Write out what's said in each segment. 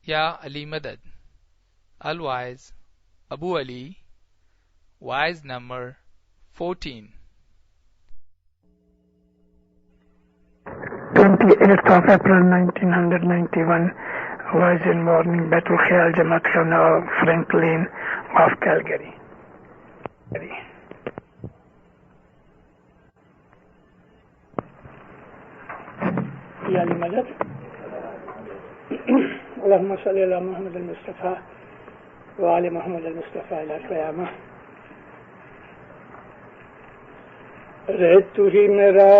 یا علی مدد. الوائز ابو علی. وائز number 14. 28th of April 1991 was in morning Betul Khayal Jamaat Khana Franklin of Calgary. یا علی مدد. اللهم صل على محمد المصطفى وعلى محمد المصطفى الى قیامہ. رے تو ہی میرا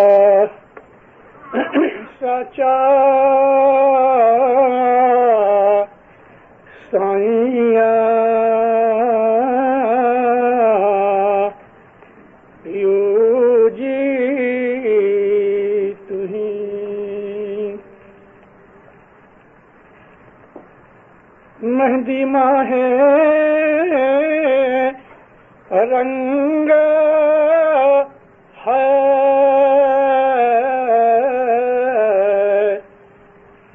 سچا سائیاں یوں جی تو ہی. مہندی ماں ہے رنگ ہے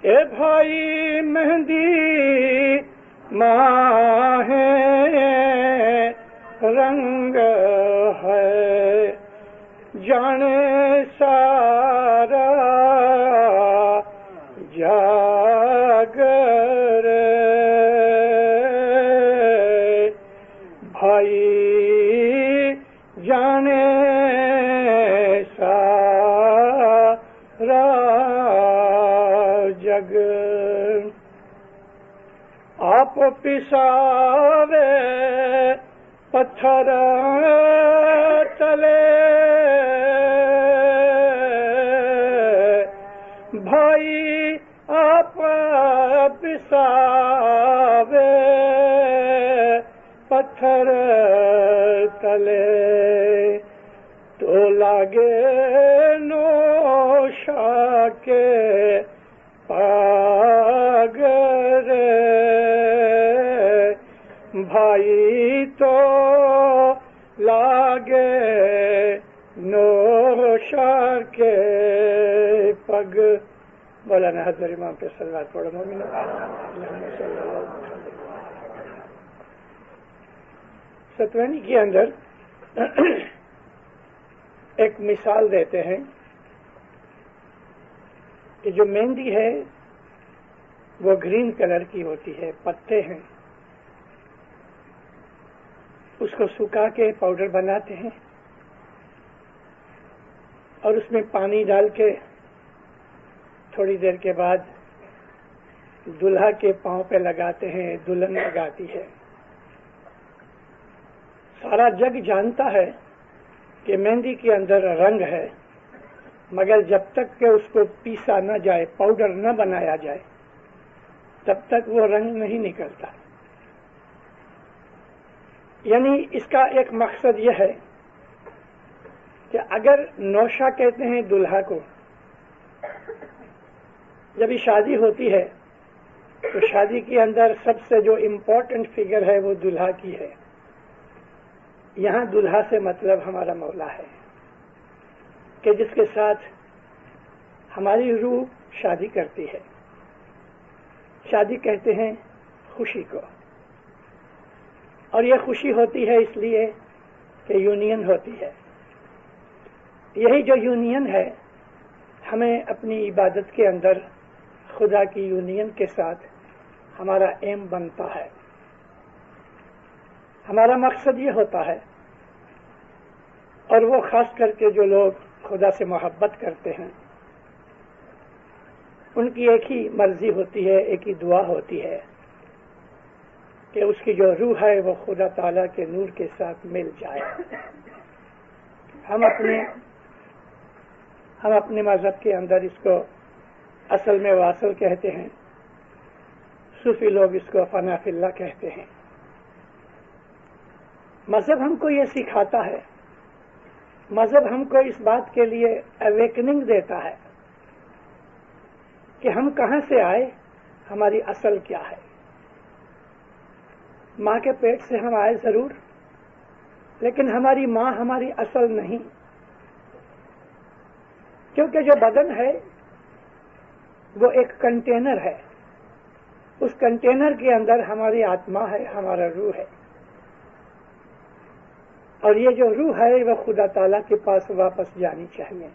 اے بھائی مہندی ماں ہے رنگ ہے جانے سارا جاگر بھائی جانے سارا جگ. آپ پساوے پتھر تلے بھائی آپ پساوے پتھر تلے تو لاگے نوشا کے پاگر بھائی تو لاگے نوشا کے پگ. مولانا حضرت امام پہ صلوات پڑھو. مومن ستوینی کے اندر ایک مثال دیتے ہیں کہ جو مہندی ہے وہ گرین کلر کی ہوتی ہے، پتے ہیں، اس کو سکھا کے پاؤڈر بناتے ہیں اور اس میں پانی ڈال کے تھوڑی دیر کے بعد دلہا کے پاؤں پہ لگاتے ہیں، دلہن لگاتی ہے. سارا جگ جانتا ہے کہ مہندی کے اندر رنگ ہے، مگر جب تک کہ اس کو پیسا نہ جائے، پاؤڈر نہ بنایا جائے، تب تک وہ رنگ نہیں نکلتا. یعنی اس کا ایک مقصد یہ ہے کہ اگر نوشا کہتے ہیں دلہا کو، جب شادی ہوتی ہے تو شادی کے اندر سب سے جو امپورٹنٹ فگر ہے وہ دلہا کی ہے. یہاں دلہا سے مطلب ہمارا مولا ہے کہ جس کے ساتھ ہماری روح شادی کرتی ہے. شادی کہتے ہیں خوشی کو، اور یہ خوشی ہوتی ہے اس لیے کہ یونین ہوتی ہے. یہی جو یونین ہے ہمیں اپنی عبادت کے اندر خدا کی یونین کے ساتھ ہمارا ایم بنتا ہے. ہمارا مقصد یہ ہوتا ہے، اور وہ خاص کر کے جو لوگ خدا سے محبت کرتے ہیں ان کی ایک ہی مرضی ہوتی ہے، ایک ہی دعا ہوتی ہے کہ اس کی جو روح ہے وہ خدا تعالیٰ کے نور کے ساتھ مل جائے. ہم اپنے مذہب کے اندر اس کو اصل میں واصل کہتے ہیں، صوفی لوگ اس کو فنا فی اللہ کہتے ہیں. مذہب ہم کو یہ سکھاتا ہے، مذہب ہم کو اس بات کے لیے اویکننگ دیتا ہے کہ ہم کہاں سے آئے، ہماری اصل کیا ہے. ماں کے پیٹ سے ہم آئے ضرور، لیکن ہماری ماں ہماری اصل نہیں، کیونکہ جو بدن ہے وہ ایک کنٹینر ہے. اس کنٹینر کے اندر ہماری آتما ہے، ہمارا روح ہے، اور یہ جو روح ہے وہ خدا تعالیٰ کے پاس واپس جانی چاہیے۔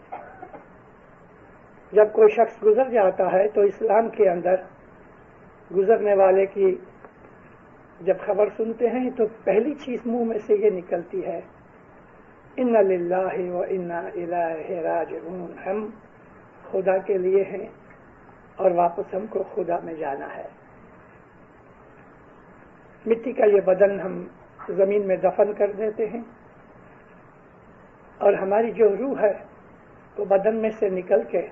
جب کوئی شخص گزر جاتا ہے تو اسلام کے اندر گزرنے والے کی جب خبر سنتے ہیں تو پہلی چیز منہ میں سے یہ نکلتی ہے، ان للہ و انا الیہ راجعون، ہم خدا کے لیے ہیں اور واپس ہم کو خدا میں جانا ہے۔ مٹی کا یہ بدن ہم زمین میں دفن کر دیتے ہیں، اور ہماری جو روح ہے وہ بدن میں سے نکل کے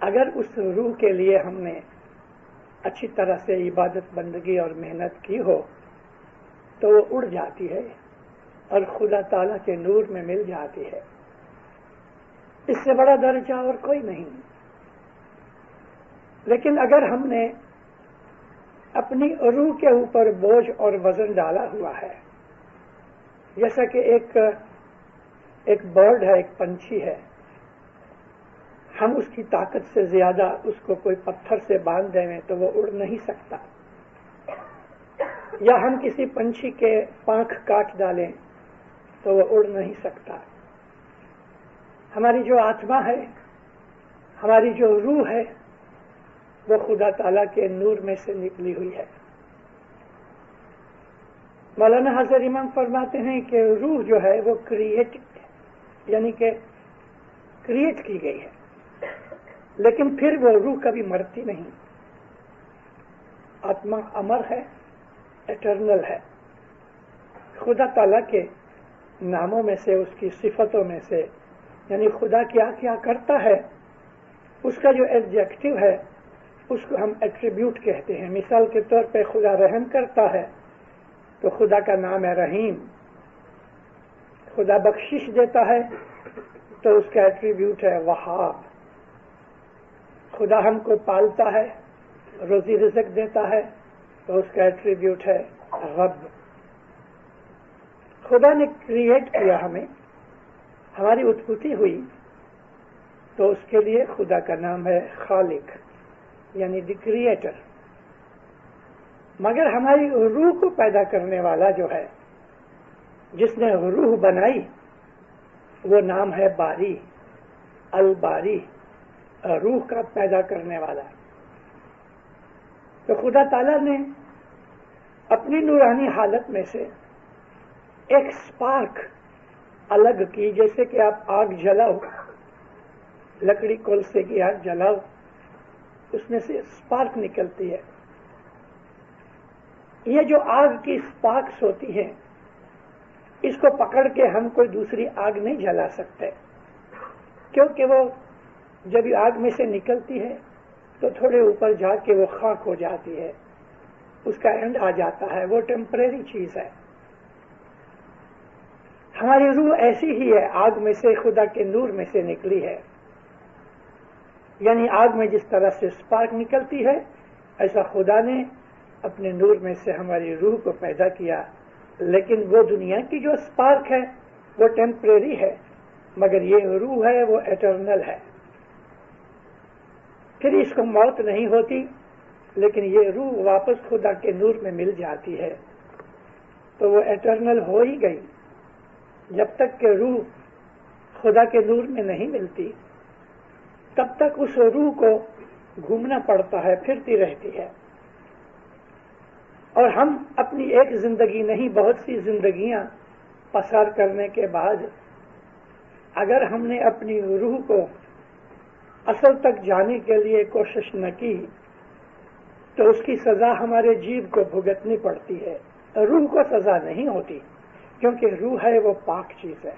اگر اس روح کے لیے ہم نے اچھی طرح سے عبادت بندگی اور محنت کی ہو تو وہ اڑ جاتی ہے اور خدا تعالیٰ کے نور میں مل جاتی ہے۔ اس سے بڑا درجہ اور کوئی نہیں۔ لیکن اگر ہم نے اپنی روح کے اوپر بوجھ اور وزن ڈالا ہوا ہے، جیسا کہ ایک برڈ ہے، ایک پنچھی ہے، ہم اس کی طاقت سے زیادہ اس کو کوئی پتھر سے باندھ دیں تو وہ اڑ نہیں سکتا، یا ہم کسی پنچھی کے پانکھ کاٹ ڈالیں تو وہ اڑ نہیں سکتا۔ ہماری جو آتما ہے، ہماری جو روح ہے، وہ خدا تعالیٰ کے نور میں سے نکلی ہوئی ہے۔ مولانا حضرت امام فرماتے ہیں کہ روح جو ہے وہ یعنی کہ کریٹ کی گئی ہے، لیکن پھر وہ روح کبھی مرتی نہیں۔ آتما امر ہے، ایٹرنل ہے۔ خدا تعالیٰ کے ناموں میں سے، اس کی صفتوں میں سے، یعنی خدا کیا کیا کرتا ہے، اس کا جو ایڈجیکٹو ہے اس کو ہم ایٹریبیوٹ کہتے ہیں۔ مثال کے طور پہ خدا رحم کرتا ہے تو خدا کا نام ہے رحیم۔ خدا بخشش دیتا ہے تو اس کا ایٹریبیوٹ ہے وہاب۔ خدا ہم کو پالتا ہے، روزی رزق دیتا ہے تو اس کا ایٹریبیوٹ ہے رب۔ خدا نے کریٹ کیا ہمیں، ہماری اتپتی ہوئی تو اس کے لیے خدا کا نام ہے خالق، یعنی دی کریٹر۔ مگر ہماری روح کو پیدا کرنے والا جو ہے، جس نے روح بنائی، وہ نام ہے باری، الباری، روح کا پیدا کرنے والا۔ تو خدا تعالیٰ نے اپنی نورانی حالت میں سے ایک سپارک الگ کی، جیسے کہ آپ آگ جلاؤ، لکڑی کولسے کی آگ جلاؤ، اس میں سے سپارک نکلتی ہے۔ یہ جو آگ کی سپارکس ہوتی ہیں، اس کو پکڑ کے ہم کوئی دوسری آگ نہیں جلا سکتے، کیونکہ وہ جب آگ میں سے نکلتی ہے تو تھوڑے اوپر جا کے وہ خاک ہو جاتی ہے، اس کا اینڈ آ جاتا ہے، وہ ٹیمپریری چیز ہے۔ ہماری روح ایسی ہی ہے، آگ میں سے، خدا کے نور میں سے نکلی ہے۔ یعنی آگ میں جس طرح سے سپارک نکلتی ہے، ایسا خدا نے اپنے نور میں سے ہماری روح کو پیدا کیا۔ لیکن وہ دنیا کی جو سپارک ہے وہ ٹیمپریری ہے، مگر یہ روح ہے وہ ایٹرنل ہے۔ پھر اس کو موت نہیں ہوتی، لیکن یہ روح واپس خدا کے نور میں مل جاتی ہے تو وہ ایٹرنل ہو ہی گئی۔ جب تک کہ روح خدا کے نور میں نہیں ملتی، تب تک اس روح کو گھومنا پڑتا ہے، پھرتی رہتی ہے۔ اور ہم اپنی ایک زندگی نہیں، بہت سی زندگیاں پسار کرنے کے بعد اگر ہم نے اپنی روح کو اصل تک جانے کے لیے کوشش نہ کی تو اس کی سزا ہمارے جیب کو بھگتنی پڑتی ہے۔ روح کو سزا نہیں ہوتی، کیونکہ روح ہے وہ پاک چیز ہے۔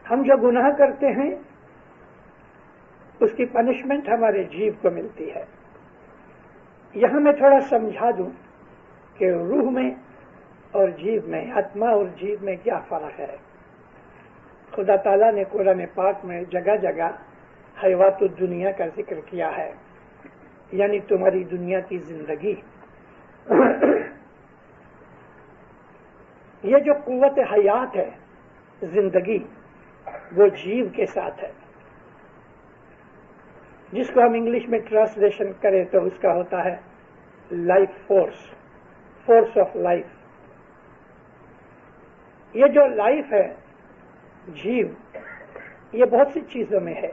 ہم جو گناہ کرتے ہیں اس کی پنشمنٹ ہمارے جیب کو ملتی ہے۔ یہاں میں تھوڑا سمجھا دوں کہ روح میں اور جیب میں، آتما اور جیب میں کیا فرق ہے۔ خدا تعالیٰ نے قرآن پاک میں جگہ جگہ حیوات الدنیا کا ذکر کیا ہے، یعنی تمہاری دنیا کی زندگی۔ یہ جو قوت حیات ہے، زندگی، وہ جیب کے ساتھ ہے۔ जिसको हम इंग्लिश में ट्रांसलेशन करें तो उसका होता है life force, force of life. ये जो लाइफ है, जीव, ये बहुत सी चीजों में है।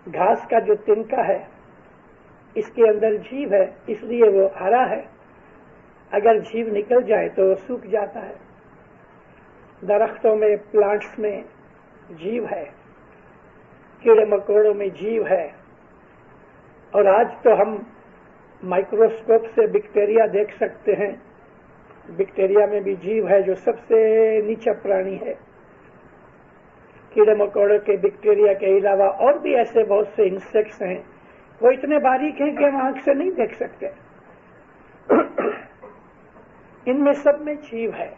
घास का जो तिनका है, इसके अंदर जीव है, इसलिए वो हरा है। अगर जीव निकल जाए तो वो सूख जाता है। दरख्तों में, प्लांट्स में जीव है, कीड़े मकोड़ों में जीव है। और आज तो हम माइक्रोस्कोप से बैक्टीरिया देख सकते हैं। बैक्टीरिया में भी जीव है, जो सबसे नीचा प्राणी है। कीड़े मकोड़ों के बैक्टीरिया के अलावा और भी ऐसे बहुत से इंसेक्ट्स हैं, वो इतने बारीक हैं कि हम आंख से नहीं देख सकते। इनमें सब में जीव है।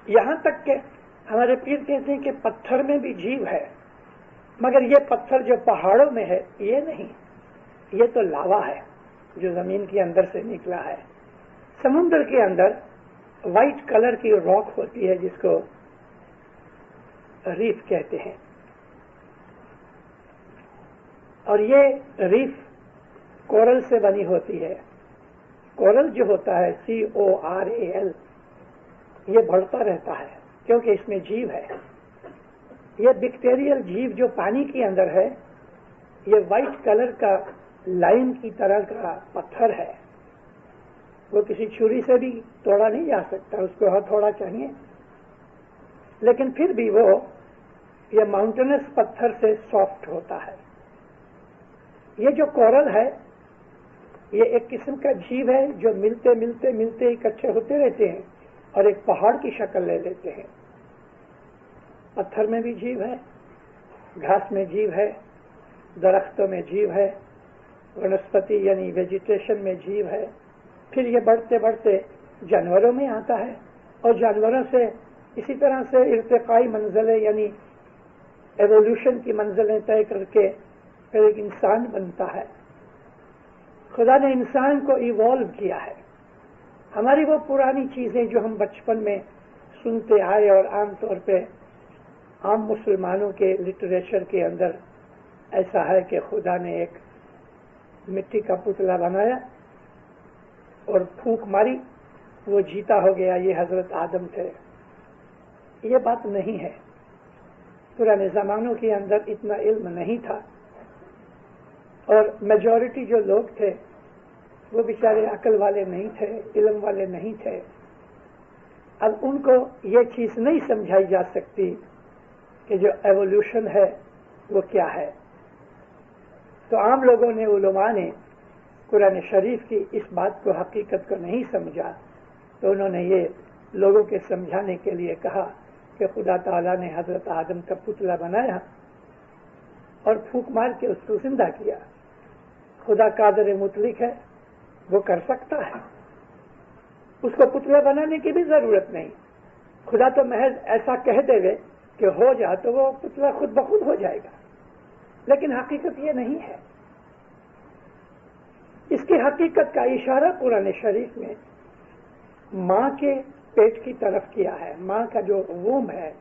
यहां तक कि हमारे पीर कहते हैं कि पत्थर में भी जीव है, मगर ये पत्थर जो पहाड़ों में है, ये नहीं, ये तो लावा है जो जमीन के अंदर से निकला है। समुद्र के अंदर वाइट कलर की रॉक होती है, जिसको रीफ कहते हैं। और ये रीफ कोरल से बनी होती है। कोरल जो होता है, CORAL, ये बढ़ता रहता है क्योंकि इसमें जीव है। ये बैक्टीरियल जीव जो पानी के अंदर है, ये वाइट कलर का लाइम की तरह का पत्थर है। वो किसी छुरी से भी तोड़ा नहीं जा सकता, उसको हथौड़ा चाहिए। लेकिन फिर भी वो ये माउंटेनस पत्थर से सॉफ्ट होता है। ये जो कोरल है, ये एक किस्म का जीव है जो मिलते मिलते मिलते इकट्ठे होते रहते हैं और एक पहाड़ की शक्ल ले लेते हैं। पत्थर में भी जीव है, घास में जीव है, दरख्तों में जीव है, वनस्पति यानी वेजिटेशन में जीव है। फिर ये बढ़ते बढ़ते जानवरों में आता है और जानवरों से इसी तरह से इर्तिकाई मंजिलें यानी एवोल्यूशन की मंजिलें तय करके फिर एक इंसान बनता है। खुदा ने इंसान को इवॉल्व किया है। हमारी वो पुरानी चीजें जो हम बचपन में सुनते आए और आमतौर पे आम मुसलमानों के लिटरेचर के अंदर ऐसा है कि खुदा ने एक मिट्टी का पुतला बनाया और फूंक मारी, वो जीता हो गया, ये हजरत आदम थे। ये बात नहीं है। पुराने जमानों के अंदर इतना इल्म नहीं था और मेजॉरिटी जो लोग थे वो बेचारे अकल वाले नहीं थे, इल्म वाले नहीं थे। अब उनको ये चीज नहीं समझाई जा सकती कि जो एवोल्यूशन है वो क्या है। तो आम लोगों ने, उलमा ने कुरान शरीफ की इस बात को, हकीकत को नहीं समझा, तो उन्होंने ये लोगों के समझाने के लिए कहा कि खुदा ताला ने हजरत आदम का पुतला बनाया और फूंक मार के उसको जिंदा किया। खुदा कादर मुतलिक है, वो कर सकता है, उसको पुतला बनाने की भी जरूरत नहीं। खुदा तो महज ऐसा कह देवे कि हो जा तो वो पुतला खुद ब खुद हो जाएगा। लेकिन हकीकत ये नहीं है। इसकी हकीकत का इशारा कुरान शरीफ में मां के पेट की तरफ किया है। मां का जो वूम है,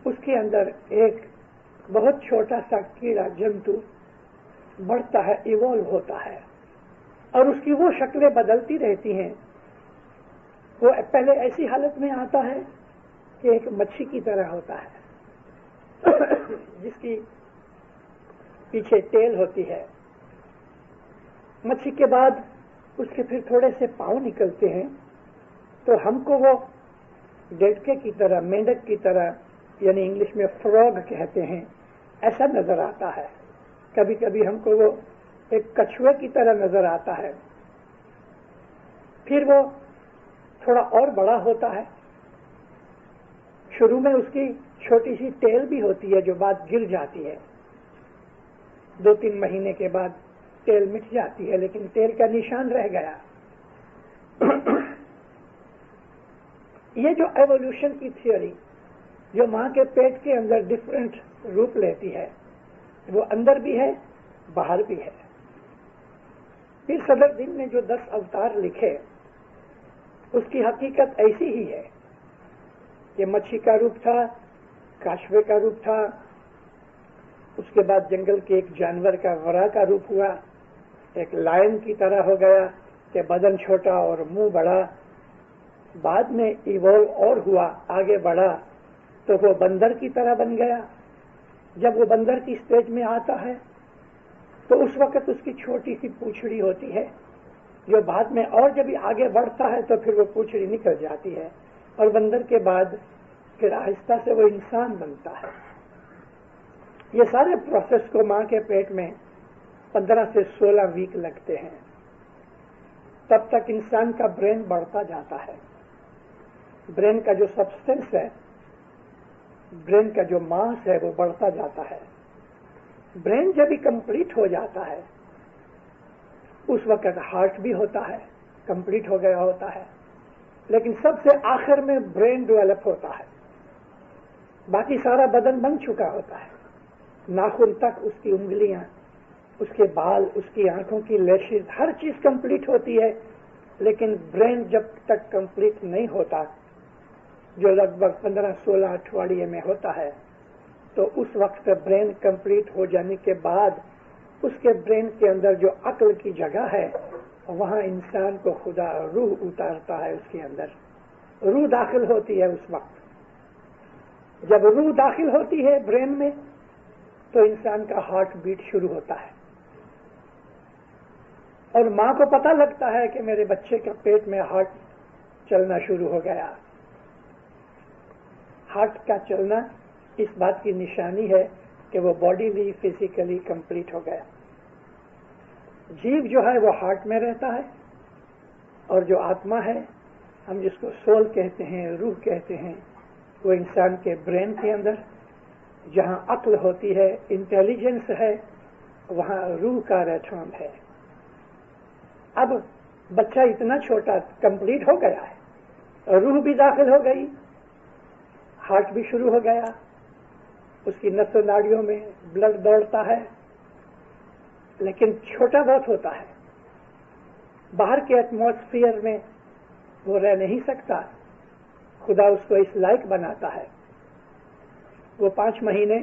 उसके अंदर एक बहुत छोटा सा कीड़ा जंतु बढ़ता है, इवॉल्व होता है और उसकी वो शक्लें बदलती रहती हैं। वो पहले ऐसी हालत में आता है कि एक मच्छी की तरह होता है जिसकी पीछे टेल होती है। मच्छी के बाद उसके फिर थोड़े से पांव निकलते हैं, तो हमको वो डेटके की तरह, मेंढक की तरह, यानी इंग्लिश में फ्रॉग कहते हैं, ऐसा नजर आता है। कभी कभी हमको वो एक कछुए की तरह नजर आता है। फिर वो थोड़ा और बड़ा होता है। शुरू में उसकी छोटी सी टेल भी होती है जो बाद गिर जाती है। 2-3 महीने के बाद टेल मिट जाती है, लेकिन टेल का निशान रह गया। ये जो एवोल्यूशन की थियोरी जो मां के पेट के अंदर डिफरेंट रूप लेती है, वो अंदर भी है, बाहर भी है। फिर सदरुद्दीन ने जो 10 अवतार लिखे, उसकी हकीकत ऐसी ही है कि मच्छी का रूप था, काशवे का रूप था, اس کے بعد جنگل کے ایک جانور کا غرا کا روپ ہوا، ایک لائن کی طرح ہو گیا کہ بدن چھوٹا اور منہ بڑا. بعد میں ایوولو اور ہوا، آگے بڑھا تو وہ بندر کی طرح بن گیا. جب وہ بندر کی اسٹیج میں آتا ہے تو اس وقت اس کی چھوٹی سی پوچھڑی ہوتی ہے، جو بعد میں اور جب آگے بڑھتا ہے تو پھر وہ پوچھڑی نکل جاتی ہے، اور بندر کے بعد پھر آہستہ سے وہ انسان بنتا ہے. یہ سارے پروسیس کو ماں کے پیٹ میں 15 سے 16 ویک لگتے ہیں. تب تک انسان کا برین بڑھتا جاتا ہے. برین کا جو سبسٹنس ہے، برین کا جو ماس ہے وہ بڑھتا جاتا ہے. برین جب ہی کمپلیٹ ہو جاتا ہے اس وقت ہارٹ بھی ہوتا ہے، کمپلیٹ ہو گیا ہوتا ہے. لیکن سب سے آخر میں برین ڈیولپ ہوتا ہے. باقی سارا بدن بن چکا ہوتا ہے، ناخن تک، اس کی انگلیاں، اس کے بال، اس کی آنکھوں کی لیشز، ہر چیز کمپلیٹ ہوتی ہے. لیکن برین جب تک کمپلیٹ نہیں ہوتا، جو لگ بھگ 15-16 اٹھواڑیے میں ہوتا ہے، تو اس وقت برین کمپلیٹ ہو جانے کے بعد اس کے برین کے اندر جو عقل کی جگہ ہے وہاں انسان کو خدا روح اتارتا ہے. اس کے اندر روح داخل ہوتی ہے. اس وقت جب روح داخل ہوتی ہے برین میں تو انسان کا ہارٹ بیٹ شروع ہوتا ہے، اور ماں کو پتہ لگتا ہے کہ میرے بچے کے پیٹ میں ہارٹ چلنا شروع ہو گیا. ہارٹ کا چلنا اس بات کی نشانی ہے کہ وہ باڈیلی فزیکلی کمپلیٹ ہو گیا. جیو جو ہے وہ ہارٹ میں رہتا ہے، اور جو آتما ہے، ہم جس کو سول کہتے ہیں، روح کہتے ہیں، وہ انسان کے برین کے اندر، جہاں عقل ہوتی ہے، انٹیلیجنس ہے، وہاں روح کا ریٹرن ہے. اب بچہ اتنا چھوٹا کمپلیٹ ہو گیا ہے، روح بھی داخل ہو گئی، ہارٹ بھی شروع ہو گیا، اس کی نس و ناڑیوں میں بلڈ دوڑتا ہے، لیکن چھوٹا بہت ہوتا ہے. باہر کے ایٹماسفیئر میں وہ رہ نہیں سکتا. خدا اس کو اس لائق بناتا ہے. وہ 5 مہینے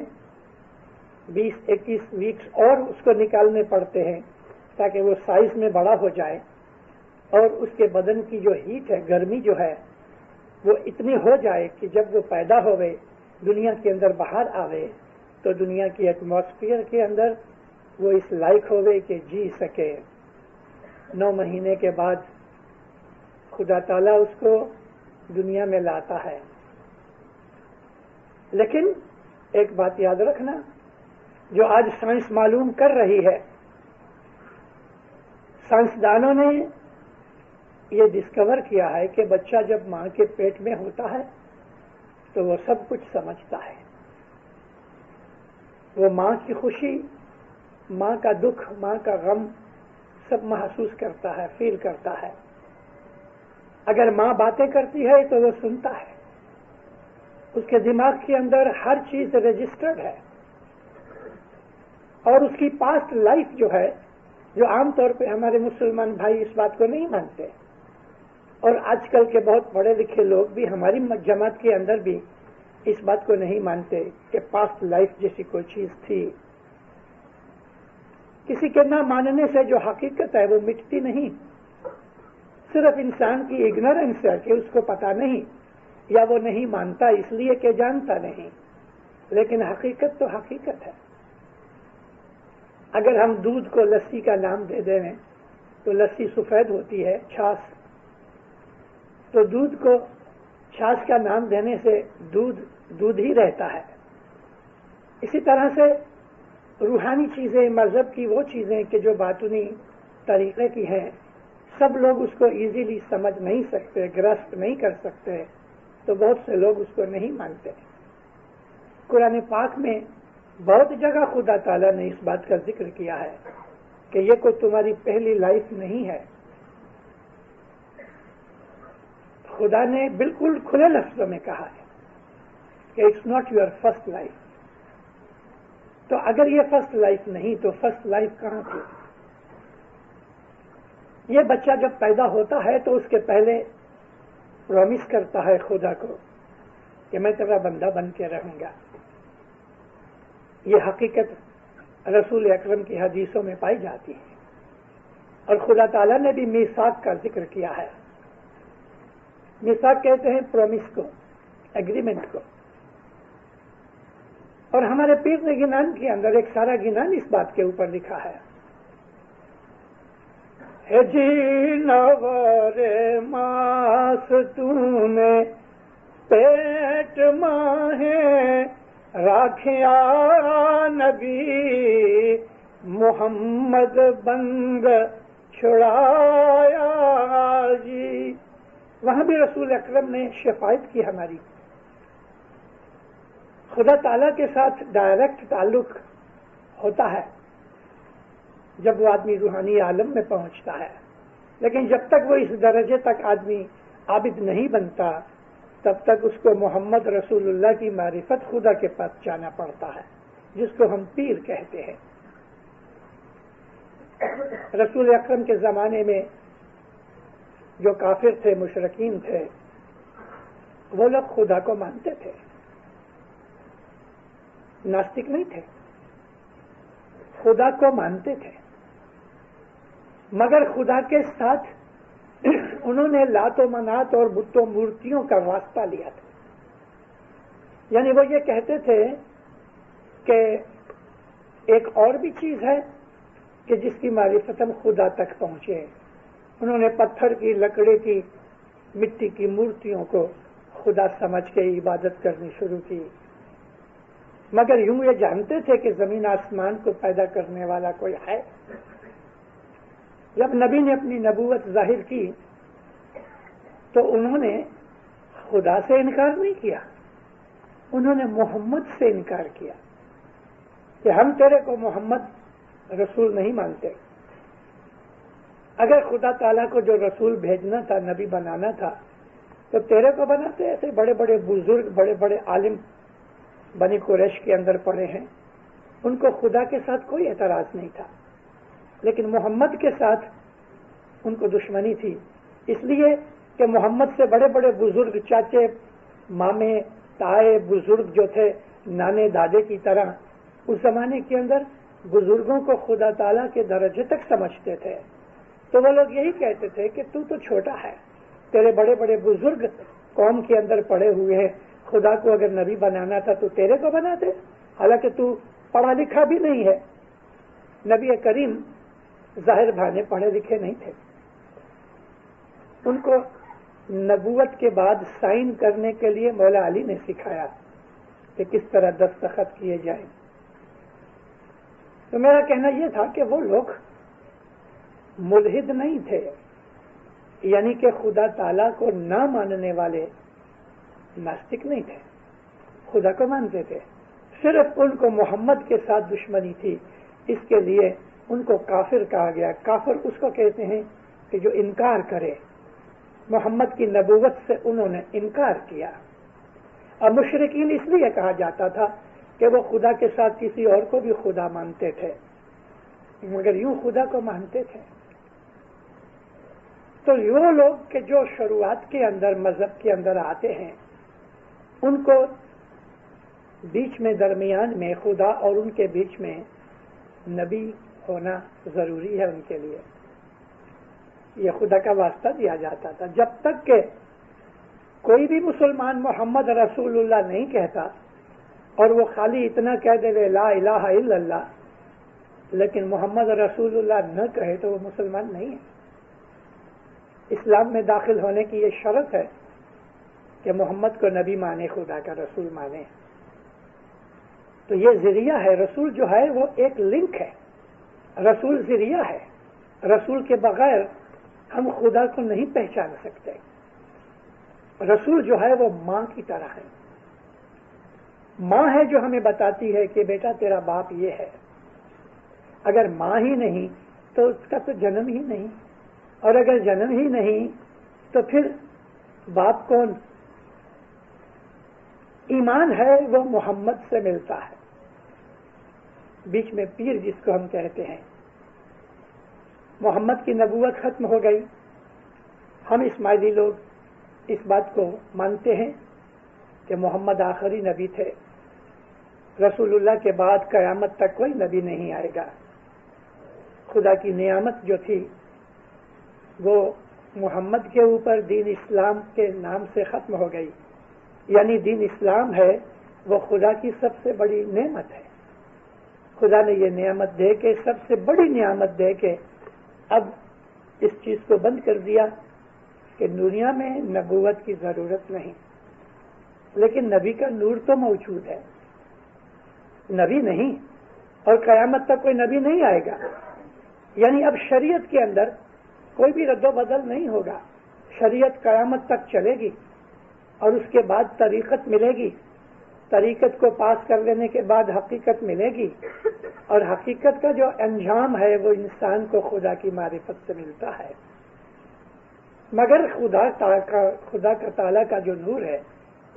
20-21 ویکس اور اس کو نکالنے پڑتے ہیں تاکہ وہ سائز میں بڑا ہو جائے، اور اس کے بدن کی جو ہیٹ ہے، گرمی جو ہے، وہ اتنی ہو جائے کہ جب وہ پیدا ہوئے، دنیا کے اندر باہر آوے، تو دنیا کی ایٹماسفیئر کے اندر وہ اس لائق ہوئے کہ جی سکے. 9 مہینے کے بعد خدا تعالیٰ اس کو دنیا میں لاتا ہے. لیکن ایک بات یاد رکھنا، جو آج سائنس معلوم کر رہی ہے، سائنسدانوں نے یہ ڈسکور کیا ہے کہ بچہ جب ماں کے پیٹ میں ہوتا ہے تو وہ سب کچھ سمجھتا ہے. وہ ماں کی خوشی، ماں کا دکھ، ماں کا غم سب محسوس کرتا ہے، فیل کرتا ہے. اگر ماں باتیں کرتی ہے تو وہ سنتا ہے. اس کے دماغ کے اندر ہر چیز رجسٹرڈ ہے، اور اس کی پاسٹ لائف جو ہے، جو عام طور پہ ہمارے مسلمان بھائی اس بات کو نہیں مانتے، اور آج کل کے بہت پڑھے لکھے لوگ بھی ہماری جماعت کے اندر بھی اس بات کو نہیں مانتے کہ پاسٹ لائف جیسی کوئی چیز تھی. کسی کے نہ ماننے سے جو حقیقت ہے وہ مٹتی نہیں. صرف انسان کی اگنورنس ہے کہ اس کو پتا نہیں، یا وہ نہیں مانتا اس لیے کہ جانتا نہیں. لیکن حقیقت تو حقیقت ہے. اگر ہم دودھ کو لسی کا نام دے دیں تو لسی سفید ہوتی ہے، چھاچھ، تو دودھ کو چھاچھ کا نام دینے سے دودھ ہی رہتا ہے. اسی طرح سے روحانی چیزیں، مذہب کی وہ چیزیں کہ جو باطنی طریقے کی ہیں، سب لوگ اس کو ایزیلی سمجھ نہیں سکتے، گراسپ نہیں کر سکتے، تو بہت سے لوگ اس کو نہیں مانتے. قرآن پاک میں بہت جگہ خدا تعالیٰ نے اس بات کا ذکر کیا ہے کہ یہ کوئی تمہاری پہلی لائف نہیں ہے. خدا نے بالکل کھلے لفظوں میں کہا ہے کہ it's not your first life. تو اگر یہ فرسٹ لائف نہیں تو فرسٹ لائف کہاں تھی؟ یہ بچہ جب پیدا ہوتا ہے تو اس کے پہلے پرومس کرتا ہے خدا کو کہ میں تیرا بندہ بن کے رہوں گا. یہ حقیقت رسول اکرم کی حدیثوں میں پائی جاتی ہیں، اور خدا تعالیٰ نے بھی میثاق کا ذکر کیا ہے۔ میثاق کہتے ہیں پرومس کو، ایگریمنٹ کو، اور ہمارے پیر گنان کے اندر ایک سارا گنان اس بات کے اوپر لکھا ہے، جی نور ماس نے پیٹ ماہیں راکھیا نبی محمد بند چھڑایا جی۔ وہاں بھی رسول اکرم نے شفاعت کی ہماری۔ خدا تعالیٰ کے ساتھ ڈائریکٹ تعلق ہوتا ہے جب وہ آدمی روحانی عالم میں پہنچتا ہے، لیکن جب تک وہ اس درجے تک آدمی عابد نہیں بنتا تب تک اس کو محمد رسول اللہ کی معرفت خدا کے پاس جانا پڑتا ہے، جس کو ہم پیر کہتے ہیں۔ رسول اکرم کے زمانے میں جو کافر تھے، مشرکین تھے، وہ لوگ خدا کو مانتے تھے، ناستک نہیں تھے، خدا کو مانتے تھے، مگر خدا کے ساتھ انہوں نے لات و منات اور بت و مورتیوں کا واسطہ لیا تھا۔ یعنی وہ یہ کہتے تھے کہ ایک اور بھی چیز ہے کہ جس کی معرفت ہم خدا تک پہنچے۔ انہوں نے پتھر کی، لکڑی کی، مٹی کی مورتیوں کو خدا سمجھ کے عبادت کرنی شروع کی، مگر یوں یہ جانتے تھے کہ زمین آسمان کو پیدا کرنے والا کوئی ہے۔ جب نبی نے اپنی نبوت ظاہر کی تو انہوں نے خدا سے انکار نہیں کیا، انہوں نے محمد سے انکار کیا کہ ہم تیرے کو محمد رسول نہیں مانتے۔ اگر خدا تعالیٰ کو جو رسول بھیجنا تھا، نبی بنانا تھا، تو تیرے کو بناتے۔ ایسے بڑے بڑے بزرگ، بڑے بڑے عالم بنی قریش کے اندر پڑے ہیں، ان کو خدا کے ساتھ کوئی اعتراض نہیں تھا، لیکن محمد کے ساتھ ان کو دشمنی تھی، اس لیے کہ محمد سے بڑے بڑے بزرگ، چاچے، مامے، تائے، بزرگ جو تھے، نانے دادے کی طرح، اس زمانے کے اندر بزرگوں کو خدا تعالیٰ کے درجے تک سمجھتے تھے۔ تو وہ لوگ یہی کہتے تھے کہ تو چھوٹا ہے، تیرے بڑے بڑے بزرگ قوم کے اندر پڑے ہوئے ہیں، خدا کو اگر نبی بنانا تھا تو تیرے کو بناتے، حالانکہ تو پڑھا لکھا بھی نہیں ہے۔ نبی کریم ظاہر بھانے پڑھے لکھے نہیں تھے، ان کو نبوت کے بعد سائن کرنے کے لیے مولا علی نے سکھایا کہ کس طرح دستخط کیے جائیں۔ تو میرا کہنا یہ تھا کہ وہ لوگ ملحد نہیں تھے، یعنی کہ خدا تعالیٰ کو نہ ماننے والے ناستک نہیں تھے، خدا کو مانتے تھے، صرف ان کو محمد کے ساتھ دشمنی تھی، اس کے لیے ان کو کافر کہا گیا۔ کافر اس کو کہتے ہیں کہ جو انکار کرے، محمد کی نبوت سے انہوں نے انکار کیا۔ اور مشرکین اس لیے کہا جاتا تھا کہ وہ خدا کے ساتھ کسی اور کو بھی خدا مانتے تھے، مگر یوں خدا کو مانتے تھے۔ تو وہ لوگ کہ جو شروعات کے اندر مذہب کے اندر آتے ہیں، ان کو بیچ میں، درمیان میں خدا اور ان کے بیچ میں نبی ہونا ضروری ہے ان کے لیے، یہ خدا کا واسطہ دیا جاتا تھا۔ جب تک کہ کوئی بھی مسلمان محمد رسول اللہ نہیں کہتا اور وہ خالی اتنا کہہ دے لا الہ الا اللہ، لیکن محمد رسول اللہ نہ کہے تو وہ مسلمان نہیں ہے۔ اسلام میں داخل ہونے کی یہ شرط ہے کہ محمد کو نبی مانے، خدا کا رسول مانے۔ تو یہ ذریعہ ہے، رسول جو ہے وہ ایک لنک ہے، رسول ذریعہ ہے، رسول کے بغیر ہم خدا کو نہیں پہچان سکتے۔ رسول جو ہے وہ ماں کی طرح ہے، ماں ہے جو ہمیں بتاتی ہے کہ بیٹا تیرا باپ یہ ہے۔ اگر ماں ہی نہیں تو اس کا تو جنم ہی نہیں، اور اگر جنم ہی نہیں تو پھر باپ کون؟ ایمان ہے وہ محمد سے ملتا ہے، بیچ میں پیر جس کو ہم کہتے ہیں۔ محمد کی نبوت ختم ہو گئی، ہم اسماعیلی لوگ اس بات کو مانتے ہیں کہ محمد آخری نبی تھے، रसूलुल्लाह के बाद क़यामत तक कोई नबी नहीं आएगा। खुदा की नियामत जो थी वो मोहम्मद के ऊपर दीन इस्लाम के नाम से खत्म हो गई। यानी दीन इस्लाम है वो खुदा की सबसे बड़ी नेमत है। खुदा ने ये नियामत दे के, सबसे बड़ी नियामत दे के, अब इस चीज को बंद कर दिया कि दुनिया में नबूवत की जरूरत नहीं, लेकिन नबी का नूर तो मौजूद है। नबी नहीं, और क़यामत तक कोई नबी नहीं आएगा। यानी अब शरीयत के अंदर कोई भी रद्दो बदल नहीं होगा। शरीयत क़यामत तक चलेगी और उसके बाद तरीक़त मिलेगी। तरीक़त को पास कर लेने के बाद हकीकत मिलेगी, और हकीकत का जो अंजाम है वो इंसान को खुदा की मारिफत से मिलता है। मगर खुदा का ताला का जो नूर है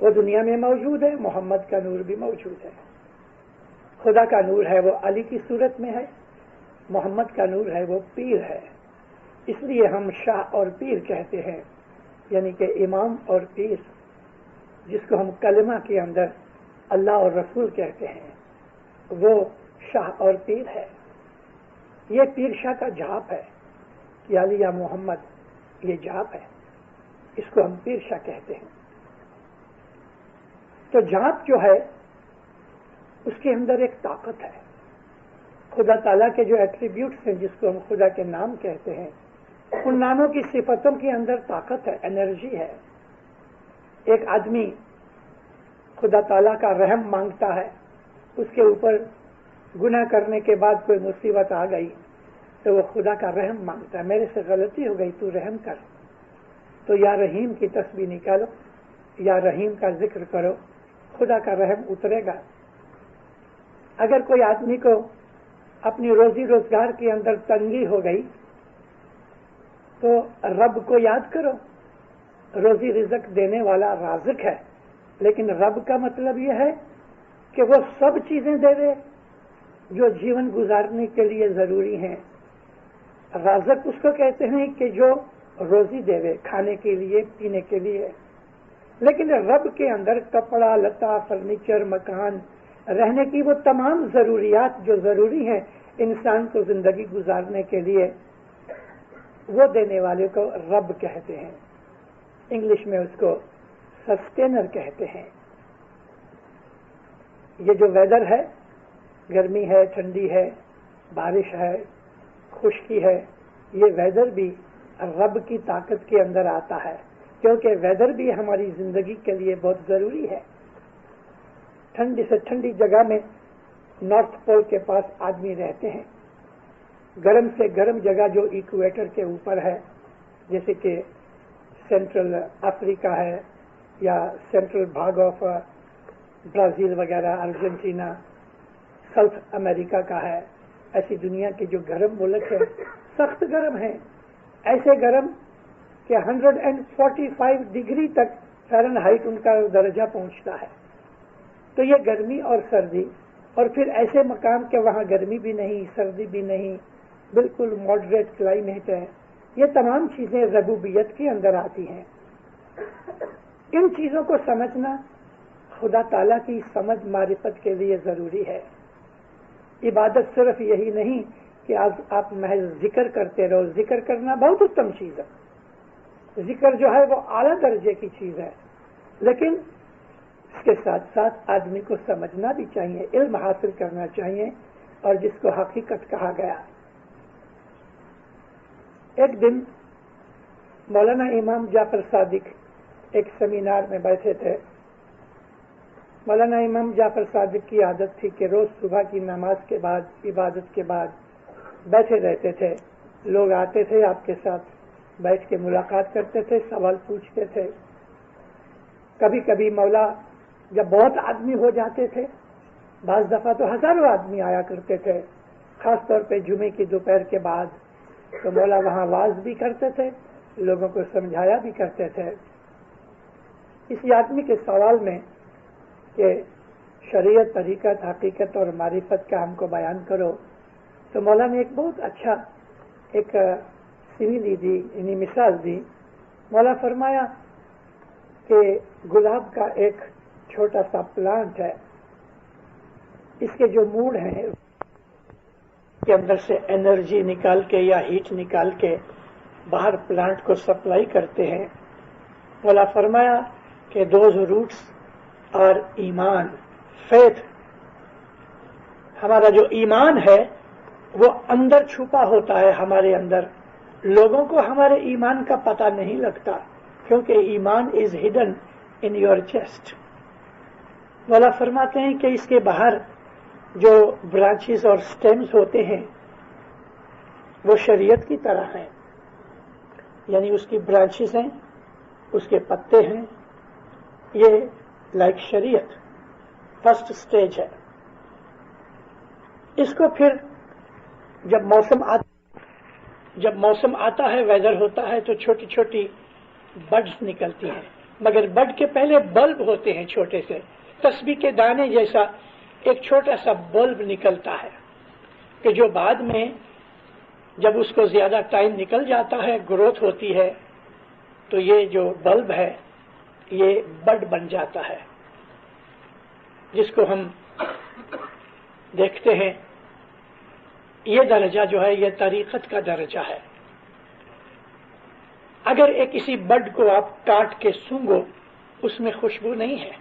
वो दुनिया में मौजूद है। मोहम्मद का नूर भी मौजूद है। खुदा का नूर है वो अली की सूरत में है, मोहम्मद का नूर है वो पीर है। इसलिए हम शाह और पीर कहते हैं, यानी कि इमाम और पीर, जिसको हम कलमा के अंदर अल्लाह और रसूल कहते हैं, वो शाह और पीर है। ये पीर शाह का जाप है कि अली या मोहम्मद, ये जाप है, इसको हम पीर शाह कहते हैं। तो जाप जो है उसके अंदर एक ताकत है। खुदा ताला के जो एट्रीब्यूट्स हैं, जिसको हम खुदा के नाम कहते हैं, उन नामों की सिफतों के अंदर ताकत है, एनर्जी है। एक आदमी खुदा ताला का रहम मांगता है, उसके ऊपर गुनाह करने के बाद कोई मुसीबत आ गई तो वो खुदा का रहम मांगता है, मेरे से गलती हो गई, तू रहम कर। तो या रहीम की तस्बीह निकालो, या रहीम का जिक्र करो, खुदा का रहम उतरेगा। अगर कोई आदमी को अपनी रोजी रोजगार के अंदर तंगी हो गई तो रब को याद करो। रोजी रिज़्क देने वाला राज़िक है, लेकिन रब का मतलब यह है कि वो सब चीजें दे दे जो जीवन गुजारने के लिए जरूरी हैं। राज़िक उसको कहते हैं कि जो रोजी देवे खाने के लिए, पीने के लिए। लेकिन रब के अंदर कपड़ा लता, फर्नीचर, मकान, रहने की वो तमाम जरूरियात जो जरूरी हैं इंसान को जिंदगी गुजारने के लिए, वो देने वाले को रब कहते हैं। इंग्लिश में उसको सस्टेनर कहते हैं। ये जो वेदर है, गर्मी है, ठंडी है, बारिश है, खुश्की है, ये वेदर भी रब की ताकत के अंदर आता है, क्योंकि वेदर भी हमारी जिंदगी के लिए बहुत जरूरी है। ठंडी से ठंडी जगह में नॉर्थ पोल के पास आदमी रहते हैं। गर्म से गर्म जगह जो इक्वेटर के ऊपर है, जैसे कि सेंट्रल अफ्रीका है या सेंट्रल भाग ऑफ ब्राजील वगैरह, अर्जेंटीना, साउथ अमेरिका का है, ऐसी दुनिया के जो गर्म मुल्क है, सख्त गर्म है, ऐसे गर्म कि 145 डिग्री तक फ़ारेनहाइट उनका दर्जा पहुंचता है। तो ये गर्मी और सर्दी, और फिर ऐसे मकाम के वहाँ गर्मी भी नहीं, सर्दी भी नहीं, बिल्कुल मॉडरेट क्लाइमेट है। ये तमाम चीजें रबूबियत के अंदर आती हैं। इन चीजों को समझना खुदा ताला की समझ मारिफत के लिए जरूरी है। इबादत सिर्फ यही नहीं कि आज आप महज जिक्र करते रहो। जिक्र करना बहुत उत्तम चीज है, जिक्र जो है वो आला दर्जे की चीज है, लेकिन इसके साथ साथ आदमी को समझना भी चाहिए, इल्म हासिल करना चाहिए, और जिसको हकीकत कहा गया। एक दिन मौलाना इमाम जाफर सादिक एक सेमिनार में बैठे थे। मौलाना इमाम जाफर सादिक की आदत थी कि रोज सुबह की नमाज के बाद, इबादत के बाद बैठे रहते थे। लोग आते थे, आपके साथ बैठ के मुलाकात करते थे, सवाल पूछते थे। कभी कभी मौला जब बहुत आदमी हो जाते थे, बाज दफा तो हजारों आदमी आया करते थे, खास तौर पे जुमे की दोपहर के बाद, तो मौला वहां वाज भी करते थे, लोगों को समझाया भी करते थे। इस आदमी के सवाल में कि शरीयत, तरीकत, हकीकत और मारिफत का हमको बयान करो, तो मौला ने एक बहुत अच्छा एक सिमिली दी, यानी मिसाल दी। मौला फरमाया कि गुलाब का एक छोटा सा प्लांट है, इसके जो मूड हैं के अंदर से एनर्जी निकाल के या हीट निकाल के बाहर प्लांट को सप्लाई करते हैं। मौला फरमाया कि दोज रूट्स और ईमान, फेथ, हमारा जो ईमान है वो अंदर छुपा होता है हमारे अंदर। लोगों को हमारे ईमान का पता नहीं लगता क्योंकि ईमान is hidden in your chest. मौला फरमाते हैं कि इसके बाहर जो ब्रांचेस और स्टेम्स होते हैं वो शरीयत की तरह हैं, यानी उसकी ब्रांचेस हैं, उसके पत्ते हैं, ये लाइक शरीयत फर्स्ट स्टेज है। इसको फिर जब मौसम आता है, वेदर होता है, तो छोटी छोटी बड्स निकलती हैं, मगर बड के पहले बल्ब होते हैं छोटे से, तस्बीह के दाने जैसा एक छोटा सा बल्ब निकलता है कि जो बाद में जब उसको ज्यादा टाइम निकल जाता है, ग्रोथ होती है, तो ये जो बल्ब है ये बड बन जाता है, जिसको हम देखते हैं। ये दर्जा जो है ये तरीकत का दर्जा है। अगर एक किसी बड को आप काट के सूंघो, उसमें खुशबू नहीं है,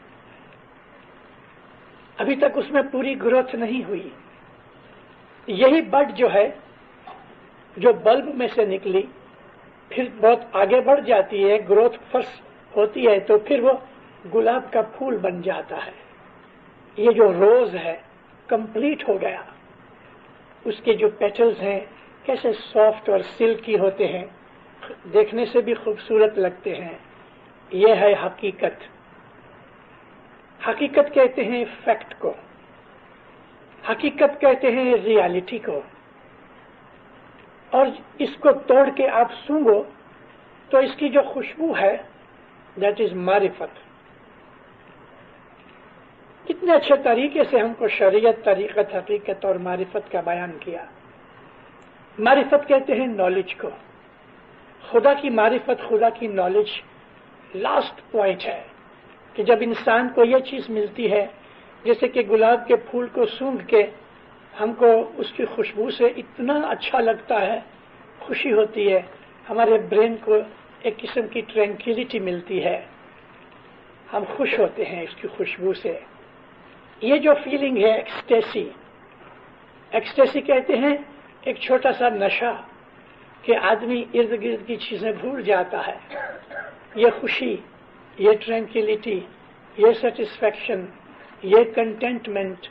अभी तक उसमें पूरी ग्रोथ नहीं हुई। यही बड जो है, जो बल्ब में से निकली, फिर बहुत आगे बढ़ जाती है, ग्रोथ फर्स्ट होती है, तो फिर वो गुलाब का फूल बन जाता है। ये जो रोज है कंप्लीट हो गया। उसके जो पेटल्स हैं कैसे सॉफ्ट और सिल्की होते हैं, देखने से भी खूबसूरत लगते हैं। ये है हकीकत। हकीकत कहते हैं फैक्ट को, हकीकत कहते हैं रियलिटी को। और इसको तोड़ के आप सूंघो तो इसकी जो खुशबू है दैट इज मारिफत। कितने अच्छे तरीके से हमको शरीयत, तरीकत, हकीकत और मारिफत का बयान किया। मारिफत कहते हैं नॉलेज को, खुदा की मारिफत, खुदा की नॉलेज लास्ट पॉइंट है कि जब इंसान को यह चीज मिलती है, जैसे कि गुलाब के फूल को सूंघ के हमको उसकी खुशबू से इतना अच्छा लगता है, खुशी होती है, हमारे ब्रेन को एक किस्म की ट्रैंक्विलिटी मिलती है, हम खुश होते हैं इसकी खुशबू से। ये जो फीलिंग है एक्सटेसी, एक्सटेसी कहते हैं एक छोटा सा नशा कि आदमी इर्द गिर्द की चीजें भूल जाता है। ये खुशी, ये ट्रैंक्विलिटी, ये सेटिस्फैक्शन, ये कंटेंटमेंट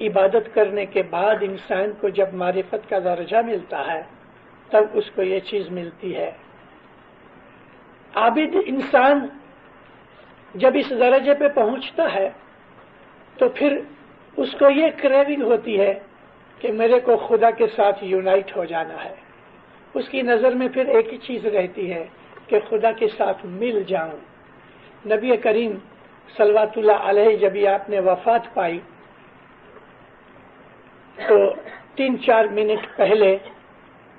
इबादत करने के बाद इंसान को जब मारिफत का दर्जा मिलता है तब उसको ये चीज मिलती है। आबिद इंसान जब इस दर्जे पे पहुंचता है तो फिर उसको ये क्रेविंग होती है कि मेरे को खुदा के साथ यूनाइट हो जाना है। उसकी नजर में फिर एक ही चीज रहती है कि खुदा के साथ मिल जाऊं। नबी करीम सल्लल्लाहु अलैहि जब ये आपने वफात पाई तो 3-4 मिनट पहले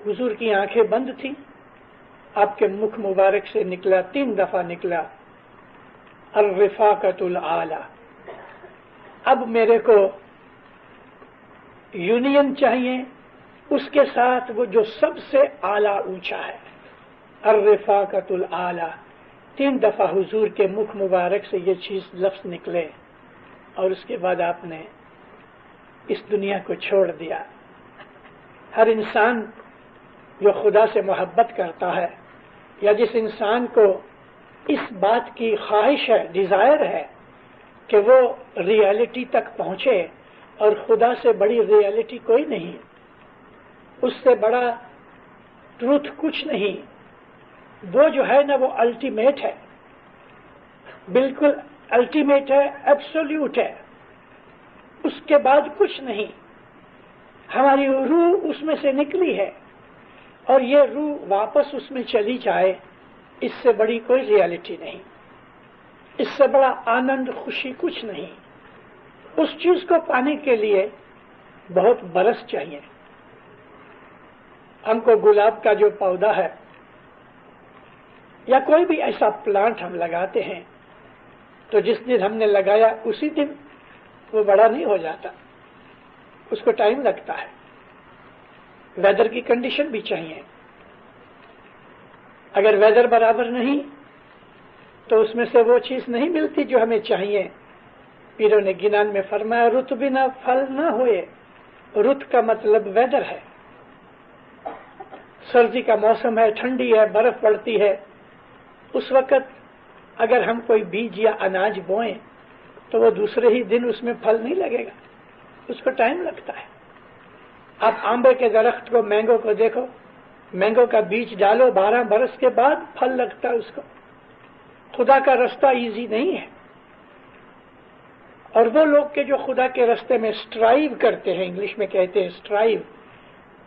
हुजूर की आंखें बंद थी, आपके मुख मुबारक से निकला, 3 दफा निकला, अर्रिफाकतुल आला। अब मेरे को यूनियन चाहिए उसके साथ वो जो सबसे आला ऊंचा है, अर्रिफाकतुल आला। 3 दफा हुजूर के मुख मुबारक से ये चीज लफ्ज निकले और उसके बाद आपने इस दुनिया को छोड़ दिया। हर इंसान जो खुदा से मोहब्बत करता है या जिस इंसान को इस बात की ख्वाहिश है, डिजायर है कि वो रियलिटी तक पहुंचे, और खुदा से बड़ी रियलिटी कोई नहीं, उससे बड़ा ट्रूथ कुछ नहीं, वो जो है ना वो अल्टीमेट है, बिल्कुल अल्टीमेट है, एब्सोल्यूट है, उसके बाद कुछ नहीं। हमारी रूह उसमें से निकली है और ये रूह वापस उसमें चली जाए, इससे बड़ी कोई रियलिटी नहीं, इससे बड़ा आनंद, खुशी कुछ नहीं। उस चीज को पाने के लिए बहुत बरस चाहिए। हमको गुलाब का जो पौधा है या कोई भी ऐसा प्लांट हम लगाते हैं तो जिस दिन हमने लगाया उसी दिन वो बड़ा नहीं हो जाता, اس کو ٹائم لگتا ہے. ویدر کی کنڈیشن بھی چاہیے. اگر ویدر برابر نہیں تو اس میں سے وہ چیز نہیں ملتی جو ہمیں چاہیے. پیروں نے گنان میں فرمایا رت بنا پھل نہ ہوئے. رت کا مطلب ویدر ہے. سردی کا موسم ہے, ٹھنڈی ہے, برف پڑتی ہے, اس وقت اگر ہم کوئی بیج یا اناج بوئیں تو وہ دوسرے ہی دن اس میں پھل نہیں لگے گا, اس کو ٹائم لگتا ہے. آپ آمبے کے درخت کو, مینگو کو دیکھو, مینگو کا بیج ڈالو, 12 برس کے بعد پھل لگتا ہے اس کو. خدا کا رستہ ایزی نہیں ہے. اور وہ لوگ کے جو خدا کے رستے میں اسٹرائیو کرتے ہیں, انگلش میں کہتے ہیں اسٹرائیو,